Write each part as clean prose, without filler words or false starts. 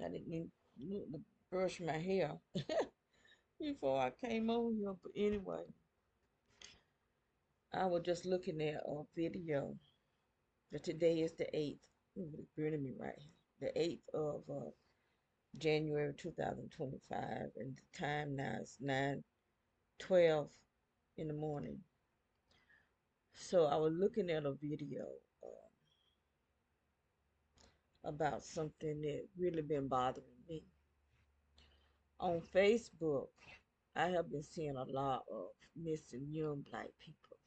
I didn't even look to brush my hair before I came on here. But anyway, I was just looking at a video. But today is the 8th. It's burning me right here. The 8th of January 2025. And the time now is 9:12 in the morning. So I was looking at a video about something that really been bothering me. On Facebook, I have been seeing a lot of missing young black people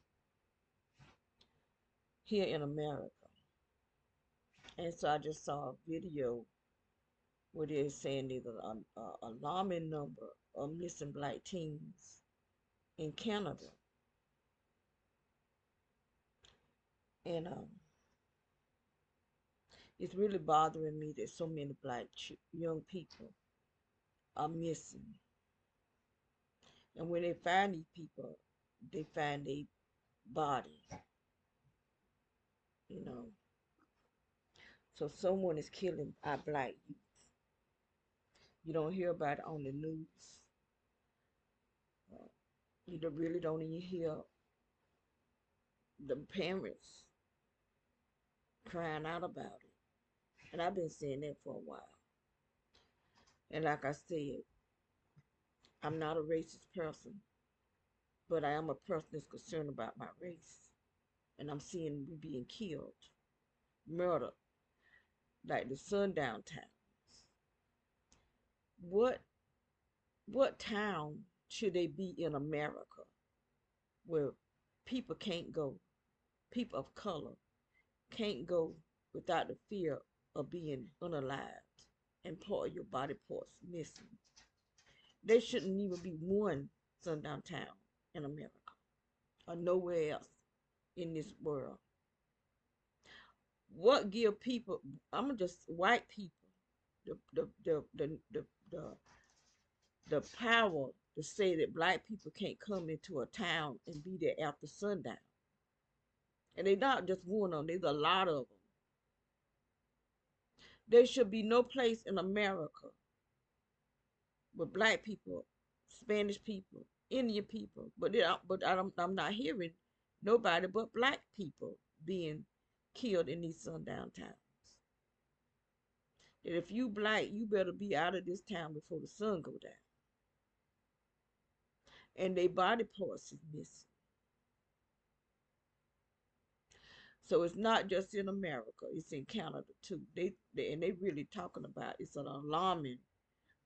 here in America. And so I just saw a video where they're saying there's an alarming number of missing black teens in Canada. And it's really bothering me that so many black young people are missing. And when they find these people, they find their body, you know. So someone is killing our black youth. You don't hear about it on the news. You really don't even hear the parents crying out about it. And I've been saying that for a while. And like I said, I'm not a racist person, but I am a person that's concerned about my race. And I'm seeing we being killed, murdered, like the sundown towns. What what town should they be in America where people can't go, people of color can't go without the fear of being unalived and part of your body parts missing? There shouldn't even be one sundown town in America or nowhere else in this world. What give people? I'm just white people the the the the the the, the power to say that black people can't come into a town and be there after sundown. And they not just one of them, there's a lot of them. There should be no place in America with black people, Spanish people, Indian people, I'm not hearing nobody but black people being killed in these sundown towns. That if you black, you better be out of this town before the sun go down. And their body parts is missing. So it's not just in America; it's in Canada too. They really talking about it's an alarming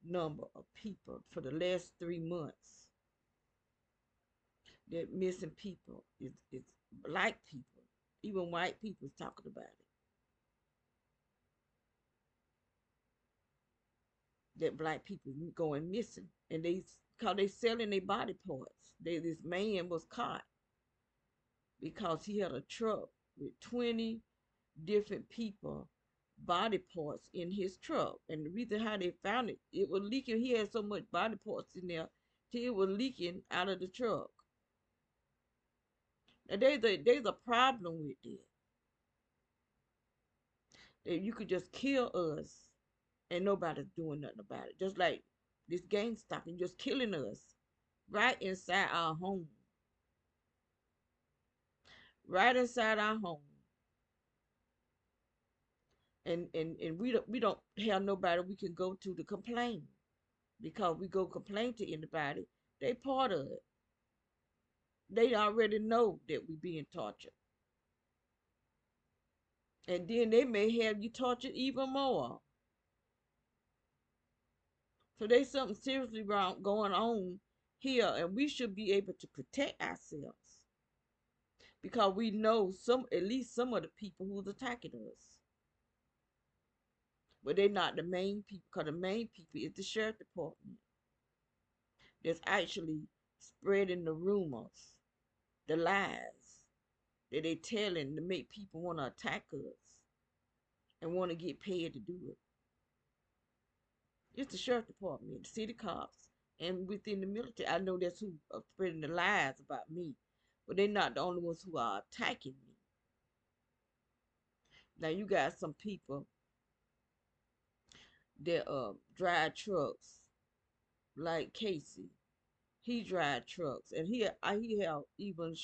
number of people for the last 3 months. That missing people is black people, even white people is talking about it. That black people going missing, and cause they selling their body parts. This man was caught because he had a truck with 20 different people body parts in his truck. And the reason how they found it, it was leaking. He had so much body parts in there till it was leaking out of the truck. Now there's a problem with it. That you could just kill us and nobody's doing nothing about it. Just like this gang stalking, just killing us right inside our home. Right inside our home. And we don't have nobody we can go to complain. Because we go complain to anybody, they part of it. They already know that we being tortured. And then they may have you tortured even more. So there's something seriously wrong going on here, and we should be able to protect ourselves because we know at least some of the people who's attacking us. But they're not the main people, because the main people is the sheriff department that's actually spreading the rumors, the lies that they telling to make people want to attack us and want to get paid to do it. It's the sheriff department, the city cops, and within the military. I know that's who are spreading the lies about me, but they're not the only ones who are attacking me. Now you got some people that drive trucks, like Casey. He drive trucks, and he have even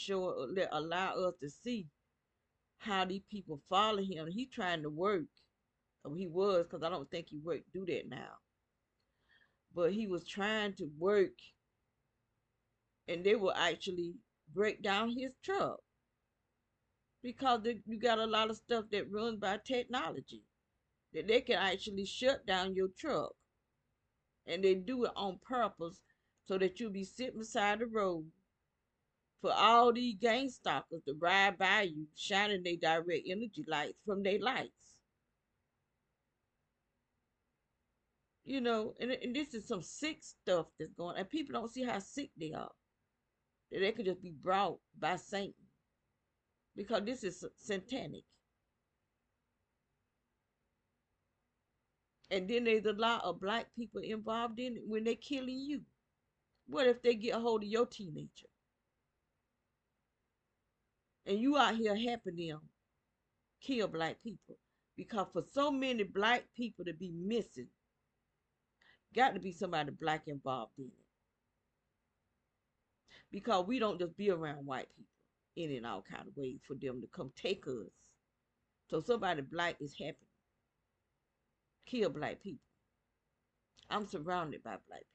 allow us to see how these people follow him. He trying to work. He was, because I don't think he do that now. But he was trying to work, and they will actually break down his truck because you got a lot of stuff that runs by technology that they can actually shut down your truck, and they do it on purpose so that you'll be sitting beside the road for all these gang stalkers to ride by you, shining their direct energy lights from their lights. And this is some sick stuff that's going on. And people don't see how sick they are. That they could just be brought by Satan. Because this is satanic. And then there's a lot of black people involved in it when they're killing you. What if they get a hold of your teenager? And you out here helping them kill black people? Because for so many black people to be missing, got to be somebody black involved in it. Because we don't just be around white people in all kind of ways for them to come take us. So somebody black is happening. Kill black people. I'm surrounded by black people.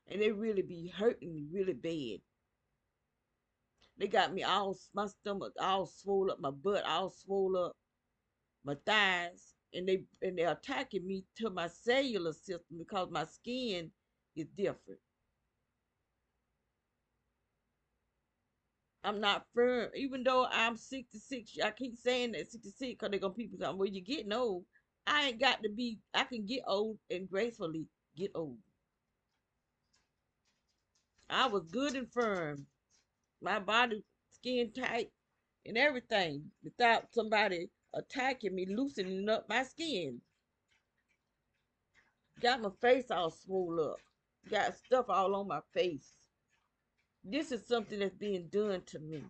And they really be hurting me really bad. They got me my stomach all swole up, my butt all swole up, my thighs, and they're attacking me to my cellular system because my skin is different. I'm not firm, even though I'm 66. I keep saying that 66 because they're gonna people say, well, you're getting old. I ain't got to be. I can get old and gracefully get old. I was good and firm. My body, skin tight, and everything without somebody attacking me, loosening up my skin. Got my face all swole up. Got stuff all on my face. This is something that's being done to me.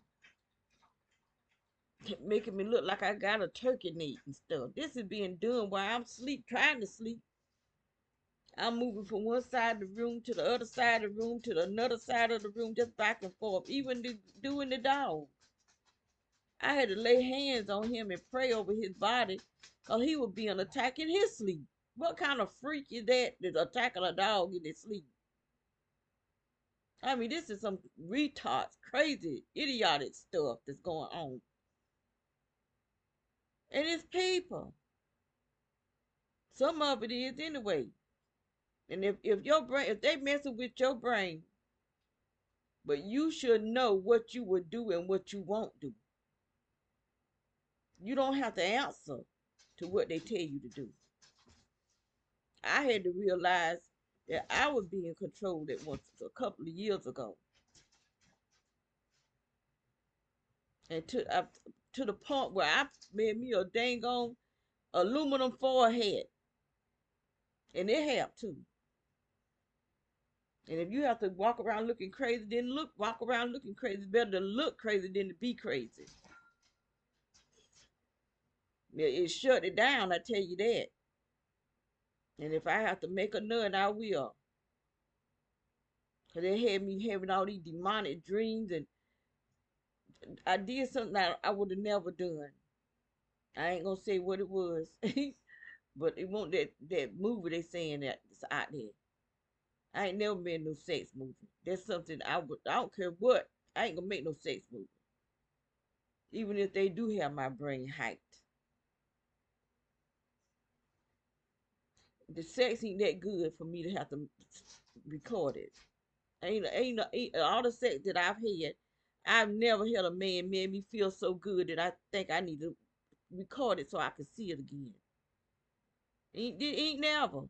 Making me look like I got a turkey neck and stuff. This is being done while I'm trying to sleep. I'm moving from one side of the room to the other side of the room to another side of the room, just back and forth. Even doing the dog. I had to lay hands on him and pray over his body because he was being attacked in his sleep. What kind of freak is that that's attacking a dog in his sleep? I mean, this is some retards, crazy, idiotic stuff that's going on. And it's people. Some of it is anyway. And if your brain, if they messing with your brain, but you should know what you would do and what you won't do. You don't have to answer to what they tell you to do. I had to realize that I was being controlled at once a couple of years ago. And to the point where I made me a dang on aluminum foil hat. And it helped too. And if you have to walk around looking crazy, then walk around looking crazy. It's better to look crazy than to be crazy. It shut it down, I tell you that. And if I have to make a nut, I will. Because they had me having all these demonic dreams, and I did something that I would have never done. I ain't gonna say what it was, but it won't that movie they saying that it's out there. I ain't never made no sex movie. That's something I don't care what. I ain't gonna make no sex movie. Even if they do have my brain hyped. The sex ain't that good for me to have to record it. Ain't all the sex that I've had. I've never had a man made me feel so good that I think I need to record it so I can see it again. Ain't never.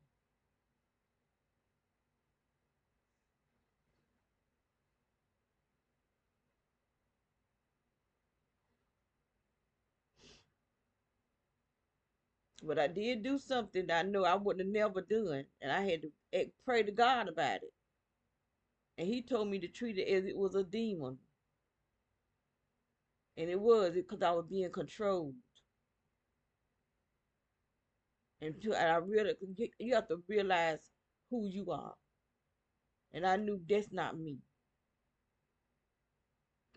But I did do something that I know I would have never done, and I had to pray to God about it. And He told me to treat it as it was a demon, and it was because I was being controlled. And I really, you have to realize who you are. And I knew that's not me.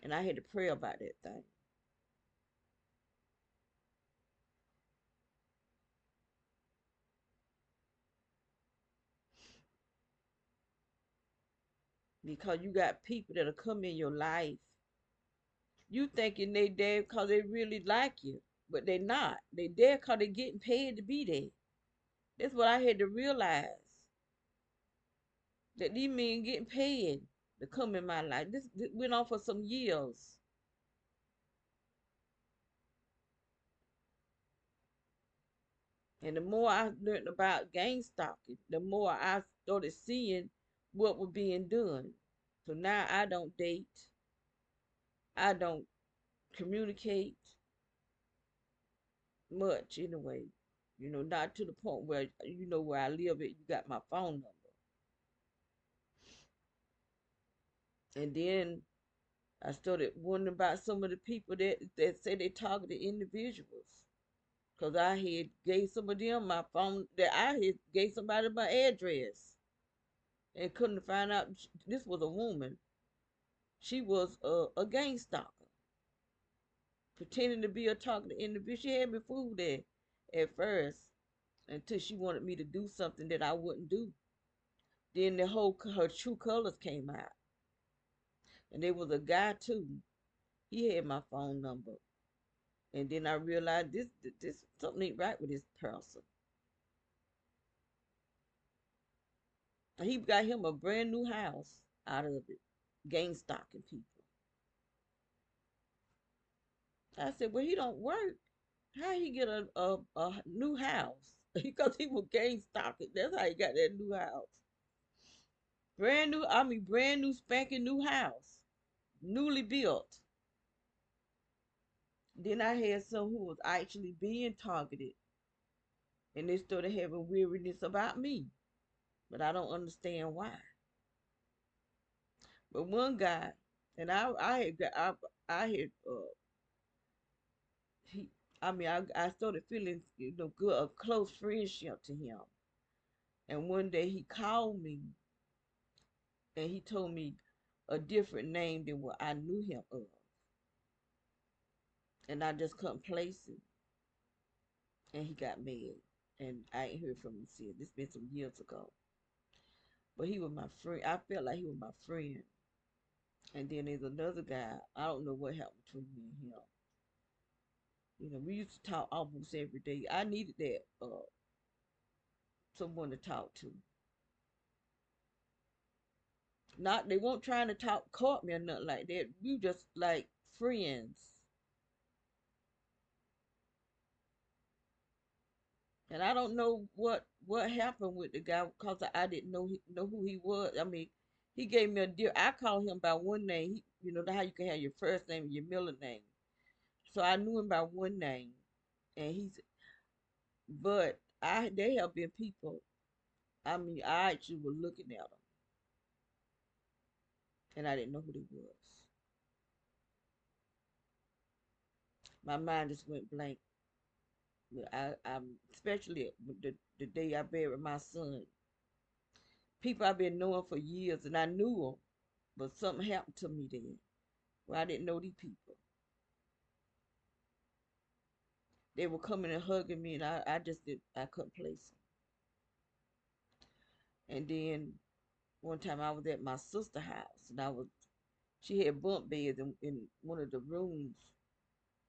And I had to pray about that thing. Because you got people that'll come in your life. You thinking they there because they really like you. But they not. They there because they getting paid to be there. That's what I had to realize. That these men getting paid to come in my life. This went on for some years. And the more I learned about gang stalking, the more I started seeing what was being done. So now I don't date. I don't communicate much anyway. Not to the point where you know where I live at, you got my phone number. And then I started wondering about some of the people that say they targeted individuals. Cause I had gave some of them my phone that I had gave somebody my address and couldn't find out this was a woman. She was a gang stalker, pretending to be a targeted individual. She had me fooled there at first until she wanted me to do something that I wouldn't do. Then her true colors came out, and there was a guy too. He had my phone number, and then I realized this something ain't right with this person. And he got him a brand new house out of it, gang stalking people. I said, well, he don't work. How he get a new house? Because he was gang stalking. That's how he got that new house. Brand new spanking new house, newly built. Then I had some who was actually being targeted, and they started having weariness about me, but I don't understand why. But one guy, and I had he, I started feeling good, a close friendship to him. And one day he called me, and he told me a different name than what I knew him of, and I just couldn't place him. And he got mad, and I ain't heard from him since. This been some years ago. But he was my friend. I felt like he was my friend. And then there's another guy. I don't know what happened between me and him. We used to talk almost every day. I needed that someone to talk to. Not they weren't trying to talk court me or nothing like that. We just like friends. And I don't know what happened with the guy because I didn't know who he was. I mean, he gave me a deal. I called him by one name. How you can have your first name and your middle name. So I knew him by one name, and but there have been people. I mean, I actually was looking at them, and I didn't know who they was. My mind just went blank. I'm especially the day I buried my son. People I've been knowing for years, and I knew them, but something happened to me then. Well, I didn't know these people. They were coming and hugging me, and I just did. I couldn't place them. And then one time I was at my sister's house, and she had bunk beds in one of the rooms.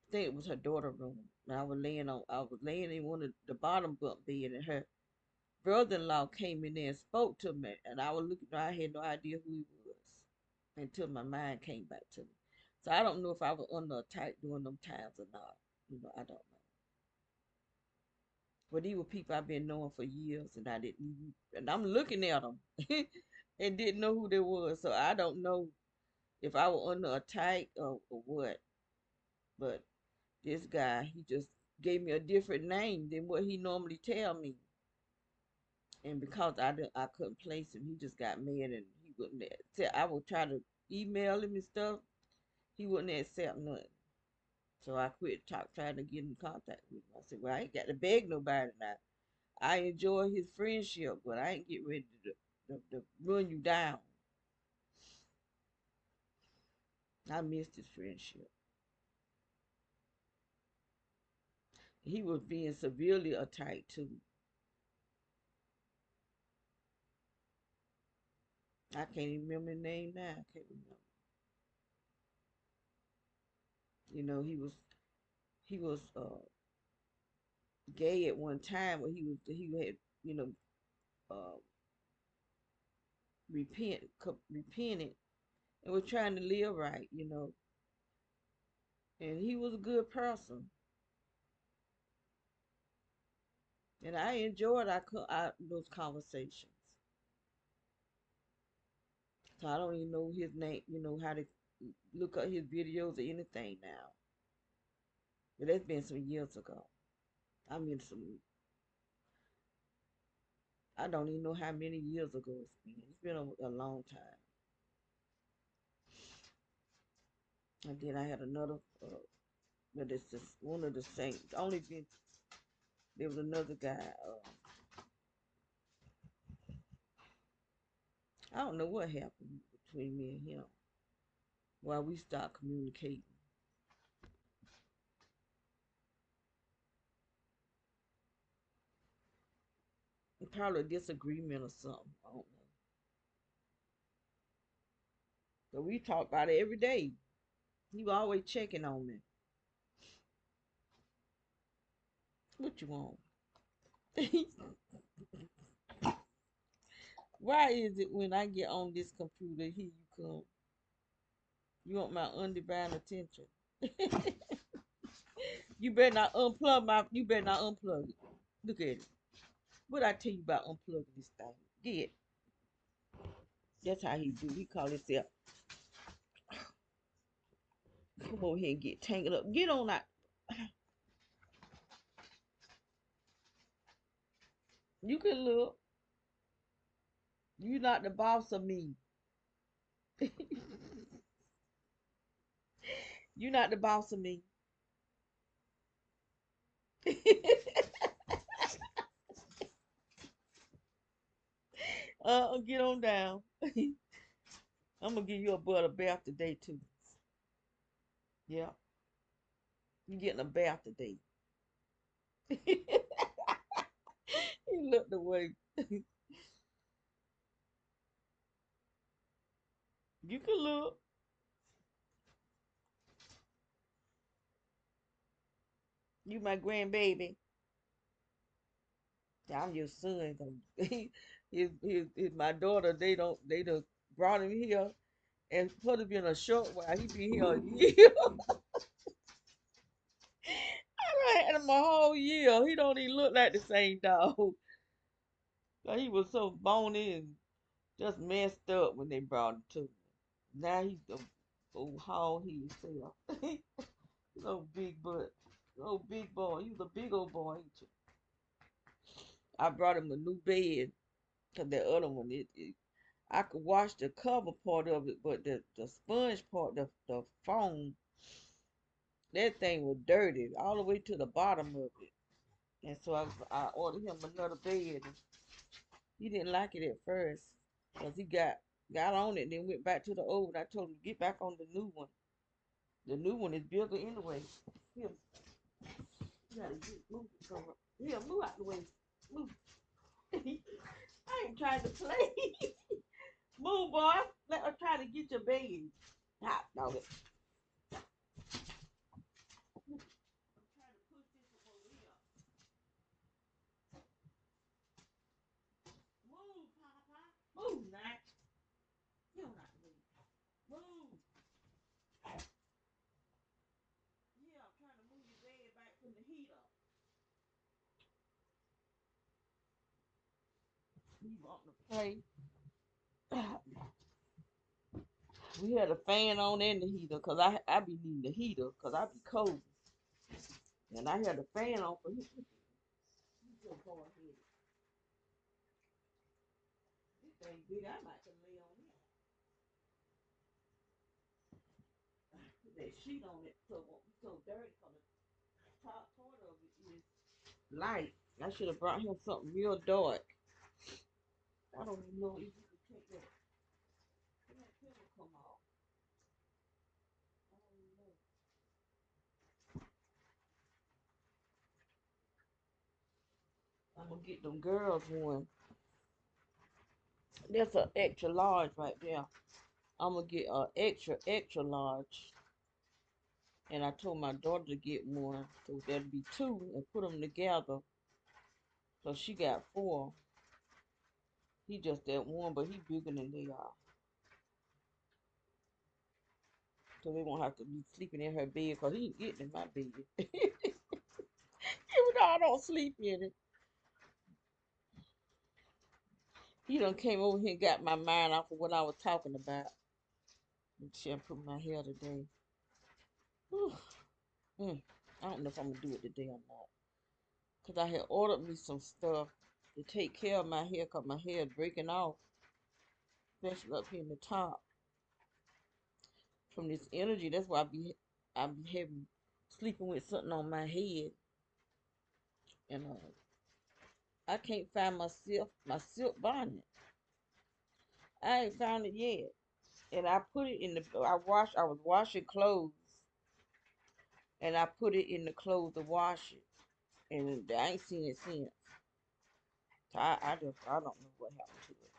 I think it was her daughter's room. And I was laying in one of the bottom bunk bed, and her brother-in-law came in there and spoke to me, and I was looking. I had no idea who he was until my mind came back to me. So I don't know if I was under attack during them times or not. I don't know. But these were people I've been knowing for years, and I didn't even, and I'm looking at them and didn't know who they was. So I don't know if I was under attack or what. But this guy, he just gave me a different name than what he normally tell me. And because I couldn't place him, he just got mad and he wouldn't accept. I would try to email him and stuff. He wouldn't accept nothing. So I quit trying to get in contact with him. I said, well, I ain't got to beg nobody now. I enjoy his friendship, but I ain't get ready to run you down. I missed his friendship. He was being severely attacked too. I can't even remember his name now. I can't remember. You know, he was gay at one time where he had you know uh, repented and was trying to live right. And he was a good person, and I enjoyed those conversations. So I don't even know his name. How to look up his videos or anything now. But that's been some years ago. I mean, I don't even know how many years ago it's been. It's been a long time. And then I had another, but it's just one of the same. Only been there was another guy. I don't know what happened between me and him. Why we stopped communicating. Probably a disagreement or something. I don't know. But we talk about it every day. He was always checking on me. What you want? Why is it when I get on this computer, here you come? You want my undivided attention? You better not unplug my. You better not unplug it. Look at it. What I tell you about unplugging this thing? Get. That's how he do. He call himself. Come over here and get tangled up. Get on that. You can look. You not the boss of me. You not the boss of me. Get on down. I'm gonna give you a butter bath today too. Yeah, you getting a bath today. He looked away. You can look. You my grandbaby. I'm your son. His my daughter. They done brought him here and put him in a short while. He been here a year. I had him a whole year. He don't even look like the same dog. Like he was so bony and just messed up when they brought him to me. Now he's the old hog he himself. So big butt. Oh big boy. He was a big old boy, ain't you? I brought him a new bed. Cause the other one, I could wash the cover part of it, but the sponge part, the foam, that thing was dirty all the way to the bottom of it. And so I ordered him another bed. And he didn't like it at first, cause he got on it, and then went back to the old one. I told him to get back on the new one. The new one is bigger anyway. Here, you gotta move it over. Here, move out the way. Move. I ain't trying to play. Move, boy. Let her try to get your bed. Hot dog it. I'm trying to push this one over here. Move, Papa. Move, now. You don't have to move. Move. Yeah, I'm trying to move your bed back from the heater. You want to play? We had a fan on in the heater because I be needing the heater because I be cold. And I had a fan on for him. He's so hard headed. This thing big, I might can lay on it. Put that sheet on it so it won't be so dirty because the top part of it is light. I should have brought him something real dark. I don't even know if you can take that pillow come off. I don't even know. I'm gonna get them girls one. That's an extra large right there. I'm gonna get a extra large. And I told my daughter to get one, so there'd be two, and put them together. So she got four. He just that one, but he bigger than they are. So they won't have to be sleeping in her bed, because he ain't getting in my bed. Even though I don't sleep in it. He done came over here and got my mind off of what I was talking about. And shampoo my hair today. Whew. I don't know if I'm gonna do it today or not. Cause I had ordered me some stuff to take care of my hair, cause my hair is breaking off, especially up here in the top from this energy. That's why I be having sleeping with something on my head, and I can't find my silk bonnet. I ain't found it yet, and I put it in the I was washing clothes, and I put it in the clothes to wash it, and I ain't seen it since. So I don't know what happened to it.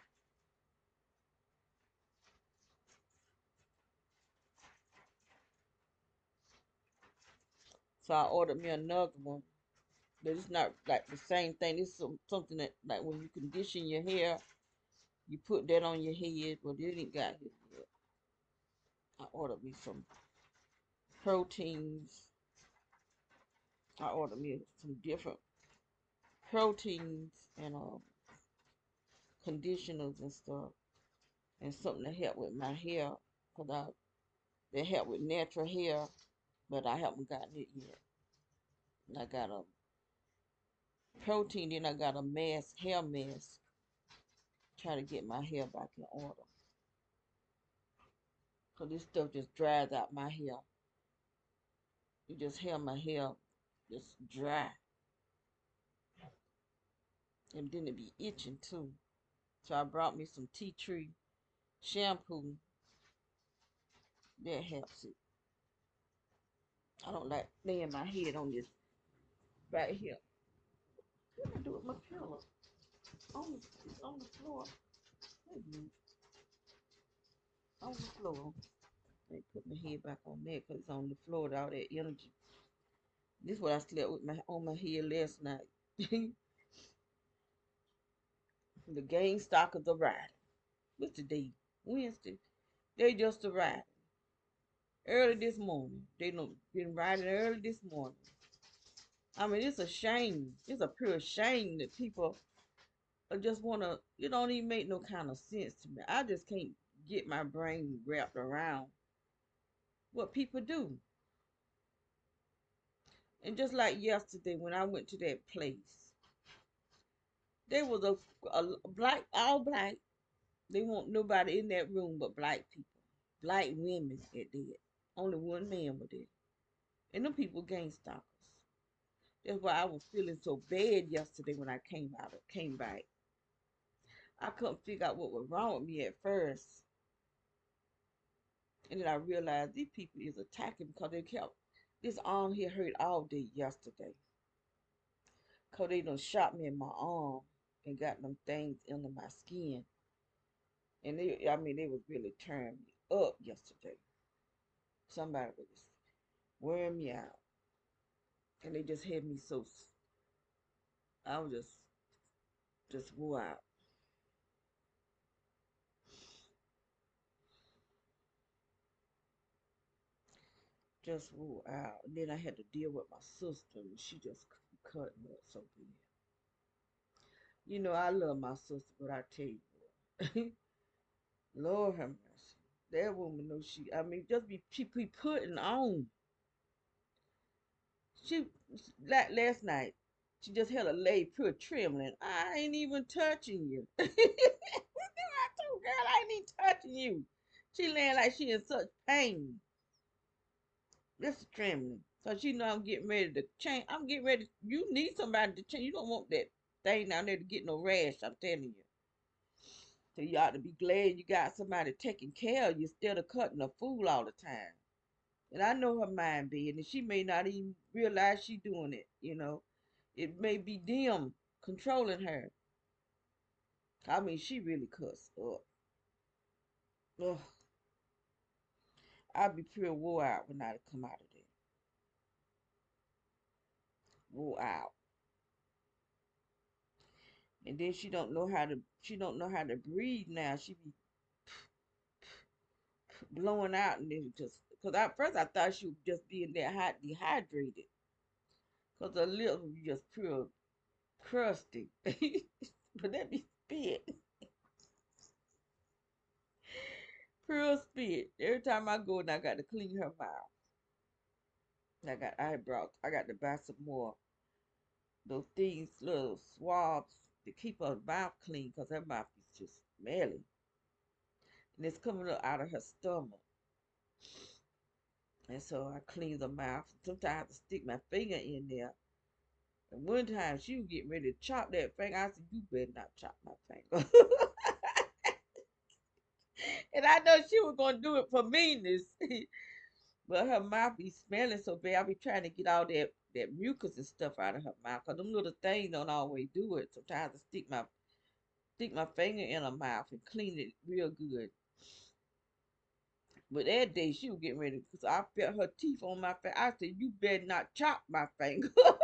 So I ordered me another one. But it's not like the same thing. It's something that, like, when you condition your hair, you put that on your head. Well, they ain't got here yet. I ordered me some proteins. I ordered me some different proteins and conditioners and stuff, and something to help with my hair, cause they help with natural hair, but I haven't gotten it yet. And I got a protein, then I got a mask, hair mask. Try to get my hair back in order, cause this stuff just dries out my hair. It just held my hair just dry. And then it be itching too. So I brought me some tea tree shampoo that helps it. I don't like laying my head on this right here. What do I do with my pillow? It's on the floor. Wait a minute. On the floor. I put my head back on there because it's on the floor with all that energy. This is what I slept with on my head last night. The game stalkers are riding. What's the day? Wednesday. They just arrived early this morning. They done been riding early this morning. I mean, it's a shame. It's a pure shame that people just want to, it don't even make no kind of sense to me. I just can't get my brain wrapped around what people do. And just like yesterday when I went to that place, there was a black, all black. They want nobody in that room but black people, black women at that. Only one man was there. And them people gang stalkers. That's why I was feeling so bad yesterday when I came back. I couldn't figure out what was wrong with me at first. And then I realized these people is attacking because they kept this arm here hurt all day yesterday. Cause they done shot me in my arm and got them things under my skin. And they was really tearing me up yesterday. Somebody was just wearing me out. And they just had me so, I was just wore out. Just wore out. And then I had to deal with my sister, and she just cut me up so bad. You know, I love my sister, but I tell you what, Lord have mercy. That woman knows I mean, she be putting on. She, like last night, she just had a lay pure trembling. I ain't even touching you. I told girl, I ain't even touching you. She laying like she in such pain. Just trembling. Cause you know I'm getting ready to change. I'm getting ready. You need somebody to change. You don't want that thing down there to get no rash. I'm telling you. So you ought to be glad you got somebody taking care of you instead of cutting a fool all the time. And I know her mind being, and she may not even realize she doing it. You know, it may be them controlling her. I mean, she really cussed up. Ugh, I'd be pure wore out when I come out of there. Wore out. And then she don't know how to breathe now. She be blowing out and then just because at first I thought she was just being that hot dehydrated because her lips were just pure crusty. But that be spit, pure spit. Every time I go and I got to clean her mouth. I got to buy some more those things, little swabs to keep her mouth clean because her mouth is just smelly and it's coming up out of her stomach. And so I clean the mouth. Sometimes I have to stick my finger in there. And one time she was getting ready to chop that finger. I said, "You better not chop my finger." And I know she was gonna do it for meanness. But her mouth be smelling so bad. I be trying to get all that mucus and stuff out of her mouth. Cause them little things don't always do it. Sometimes I stick my finger in her mouth and clean it real good. But that day she was getting ready because I felt her teeth on my finger. I said, "You better not chop my finger." I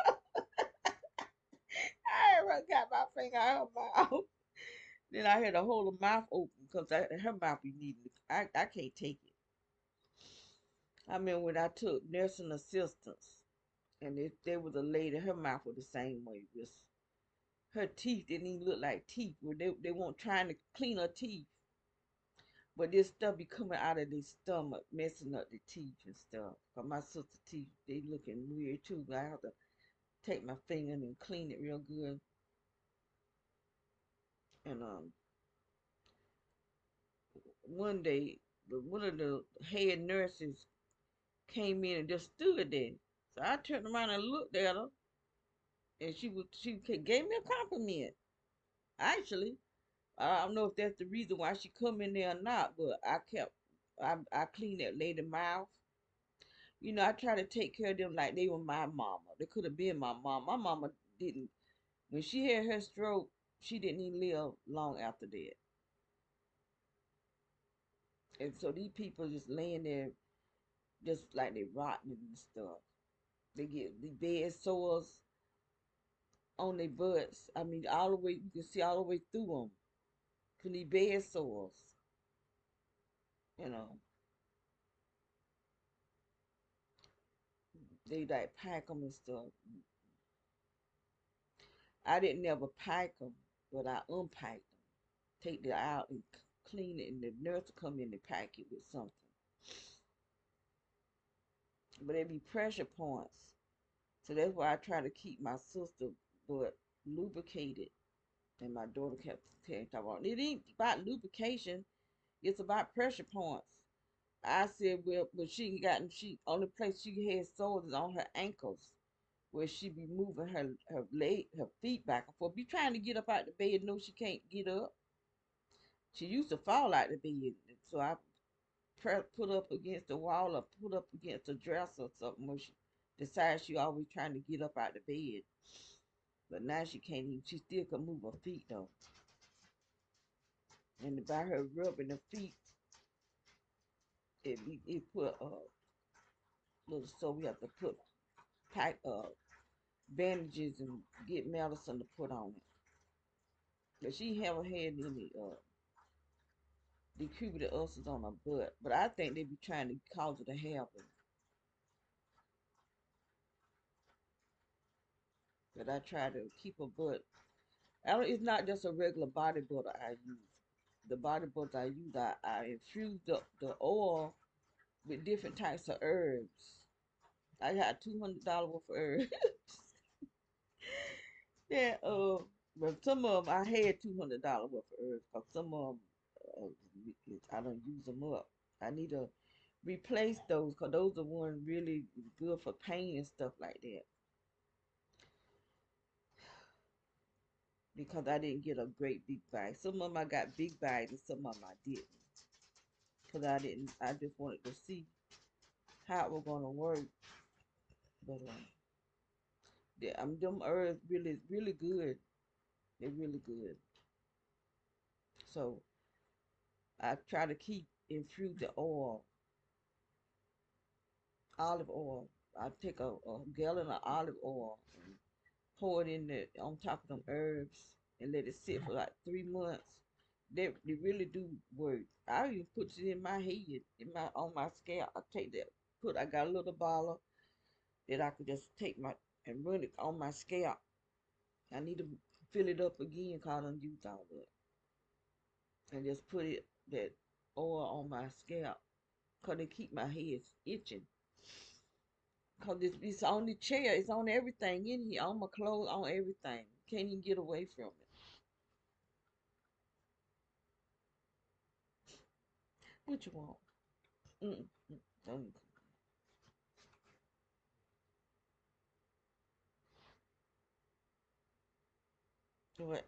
already got my finger out her mouth. Then I had to hold her mouth open because her mouth be needing. I can't take it. I remember when I took nursing assistance, and there was a lady. Her mouth was the same way. Just her teeth didn't even look like teeth. Where they weren't trying to clean her teeth, but this stuff be coming out of their stomach, messing up the teeth and stuff. Cause my sister's teeth they looking weird too. I have to take my finger and clean it real good. And one day, one of the head nurses came in and just stood there. So I turned around and looked at her, and gave me a compliment. Actually, I don't know if that's the reason why she come in there or not, but I cleaned that lady mouth. You know, I try to take care of them like they were my mama. They could have been my mom. My mama didn't. When she had her stroke, she didn't even live long after that. And so these people just laying there, just like they rotten and stuff. They get the bed sores on their butts. I mean, all the way you can see all the way through them. From these bed sores, you know, they like pack them and stuff. I didn't never pack them, but I unpacked them, take it out and clean it, and the nurse will come in and pack it with something. But it be pressure points, so that's why I try to keep my sister butt lubricated. And my daughter kept saying, "About it ain't about lubrication; it's about pressure points." I said, "Well, but she only place she had sores is on her ankles." Where she be moving her feet back and forth, be trying to get up out the bed, know she can't get up. She used to fall out the bed, so I put up against the wall or put up against the dresser or something where she decides she always trying to get up out the bed. But now she can't even. She still can move her feet though, and by her rubbing her feet, it put little so we have to put pack bandages and get medicine to put on it. But she haven't had any decubited ulcers on her butt, but I think they be trying to cause her to have them. But I try to keep her butt. I don't, it's not just a regular body butter I use. The body butter I use, I infuse the oil with different types of herbs. I got $200 worth of herbs. Yeah, but some of them I had $200 worth of herbs, cause some of them I don't use them up. I need to replace those because those are one really good for pain and stuff like that. Because I didn't get a great big bag. Some of them I got big bags and some of them I didn't. Because I didn't, I just wanted to see how it was going to work. But yeah, them herbs really, really good. They're really good. So I try to keep infuse the oil, olive oil. I take a gallon of olive oil and pour it in on top of them herbs and let it sit for like 3 months. They really do work. I even put it in my head, in my on my scalp. I take that, I got a little bottle that I could just take my and run it on my scalp. I need to fill it up again cause I done used all of it. And just put it that oil on my scalp. Cause it keep my head itching. Cause it's on the chair, it's on everything in here, on my clothes, on everything. Can't even get away from it. What you want? Mm, don't do it.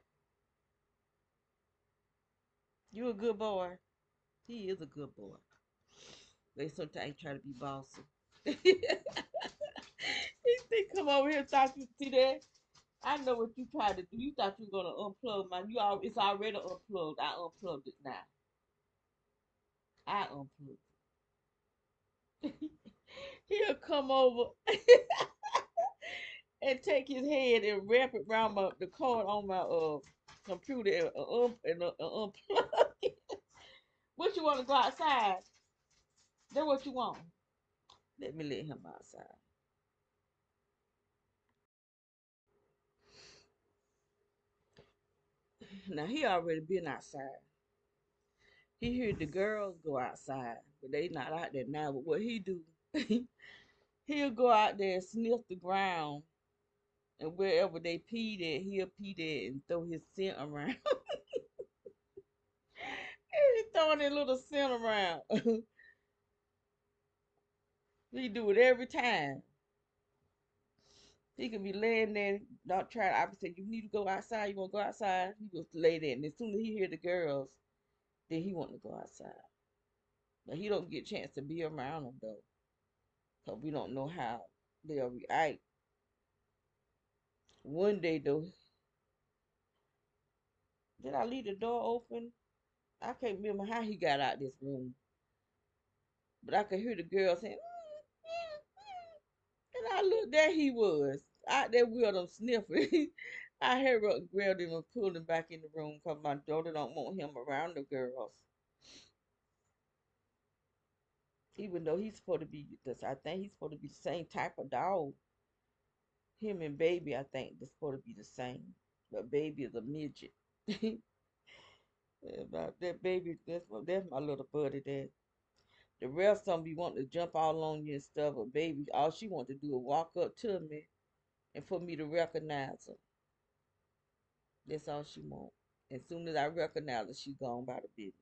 You a good boy. He is a good boy. They sometimes try to be bossy. He think come over here and thought you see that. I know what you tried to do. You thought you were gonna unplug my. It's already unplugged. I unplugged it now. I unplugged it. He'll come over and take his head and wrap it around the cord on my computer and unplug it. What you want to go outside? That's what you want. Let me let him outside. Now he already been outside. He heard the girls go outside, but they not out there now. But what he do, he'll go out there and sniff the ground, and wherever they pee at, he'll pee there and throw his scent around. He throwing that little scent around. He do it every time. He could be laying there, not trying. I would say, "You need to go outside. You want to go outside?" He goes to lay there, and as soon as he hear the girls, then he want to go outside. But he don't get a chance to be around them though, cause we don't know how they'll react. One day though, did I leave the door open? I can't remember how he got out this room, but I could hear the girl saying, and I looked, there he was, out there with him sniffing. I heard up and grabbed him and pulled him back in the room because my daughter don't want him around the girls. Even though he's supposed to be this, I think he's supposed to be the same type of dog. Him and baby, I think they're supposed to be the same. But baby is a midget. About that baby, that's my little buddy there. The rest of them be wanting to jump all on you and stuff, but baby, all she want to do is walk up to me and for me to recognize her. That's all she want. As soon as I recognize her, she gone by the business.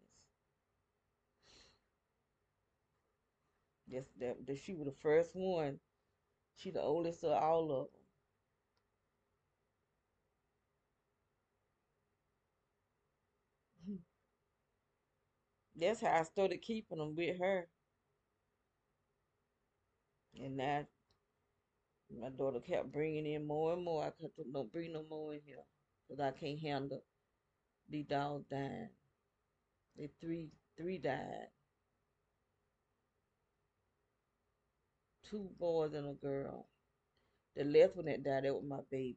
That she was the first one. She the oldest of all of them. That's how I started keeping them with her. And now my daughter kept bringing in more and more. I kept don't bring no more in here because I can't handle these dogs dying. They three died. Two boys and a girl. The last one that died, that was my baby.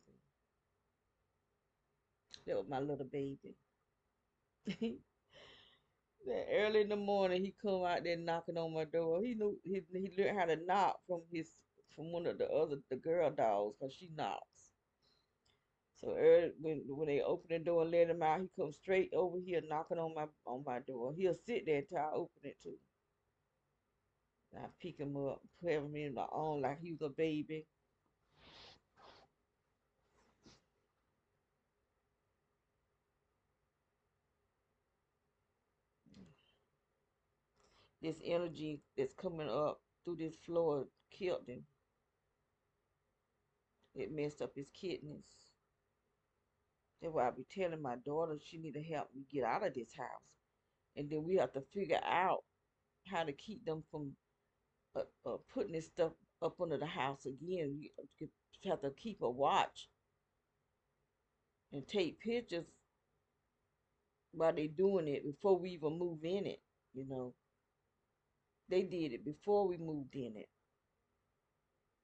That was my little baby. That early in the morning, he come out there knocking on my door. He knew he learned how to knock from one of the girl dogs, cause she knocks. So early when they open the door and let him out, he comes straight over here knocking on my door. He'll sit there until I open it too. I pick him up, put him in my arm like he was a baby. This energy that's coming up through this floor killed him. It messed up his kidneys. That's why I be telling my daughter she need to help me get out of this house. And then we have to figure out how to keep them from putting this stuff up under the house again. You have to keep a watch and take pictures while they doing it before we even move in it. You know, they did it before we moved in it.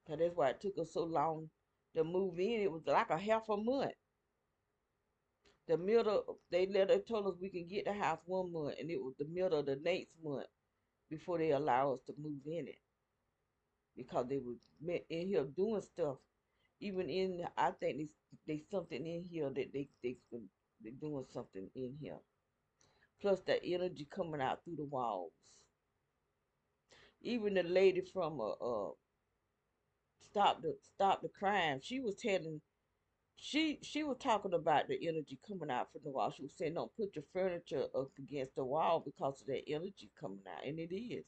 Cause that's why it took us so long to move in. It was like a half a month. The middle, they told us we can get the house 1 month, and it was the middle of the next month before they allow us to move in it because they was in here doing stuff. Even in, I think they something in here that they doing something in here. Plus the energy coming out through the walls. Even the lady from stop the crime, she was telling she was talking about the energy coming out from the wall. She was saying, "Don't put your furniture up against the wall because of that energy coming out," and it is.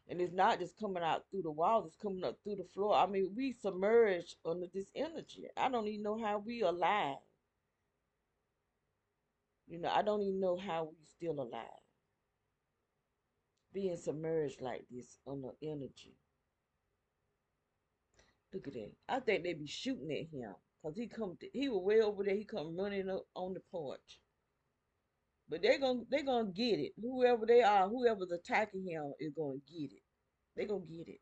And it's not just coming out through the walls; it's coming up through the floor. I mean, we submerged under this energy. I don't even know how we alive. You know, I don't even know how we still alive, being submerged like this under energy. Look at that. I think they be shooting at him because he was way over there. He come running up on the porch. But they gonna get it. Whoever they are, whoever's attacking him is gonna get it. They gonna get it.